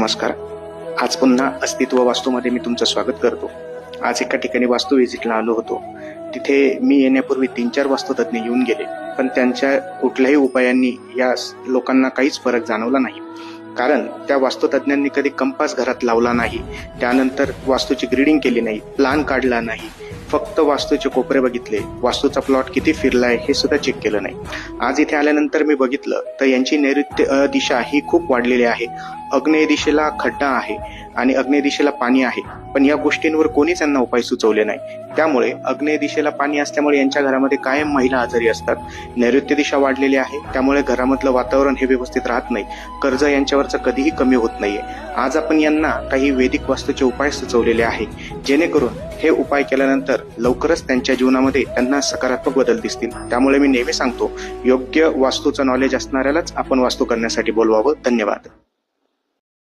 नमस्कार. आज पुन्हा अस्तित्व वास्तूमध्ये मी तुमचं स्वागत करतो. आज एका ठिकाणी वास्तू व्हिजिटला आलो होतो. तिथे मी येण्यापूर्वी 3-4 वास्तुतज्ञ येऊन गेले, पण त्यांच्या कुठल्याही उपायांनी या लोकांना काहीच फरक जाणवला नाही. कारण त्या वास्तुतज्ञांनी कधी कंपास घरात लावला नाही, त्यानंतर वास्तूची ग्रीडिंग केली नाही, प्लान काढला नाही, फक्त वास्तूचे कोपरे बघितले, वास्तूचा प्लॉट किती फिरलाय हे सुद्धा चेक केलं नाही. आज इथे आल्यानंतर मी बघितलं तर यांची नैऋत्य दिशा ही खूप वाढलेली आहे. आग्नेय दिशेला खड्डा आहे आणि आग्नेय दिशेला पाणी आहे, पण या गोष्टींवर कोणीच यांना उपाय सुचवले नाही. त्यामुळे आग्नेय दिशेला पाणी असल्यामुळे यांच्या घरामध्ये कायम महिला आजारी असतात. नैऋत्य दिशा वाढलेली आहे, त्यामुळे घरामधलं वातावरण हे व्यवस्थित राहत नाही. कर्ज यांच्यावरचं कधीही कमी होत नाहीये. आज आपण यांना काही वैदिक वास्तूचे उपाय सुचवलेले आहे, जेणेकरून हे उपाय केल्यानंतर लवकरच त्यांच्या जीवनामध्ये त्यांना सकारात्मक बदल दिसतील. त्यामुळे मी नेहमी सांगतो, योग्य वास्तूचं नॉलेज असणाऱ्यालाच आपण वास्तू करण्यासाठी बोलवावं. धन्यवाद.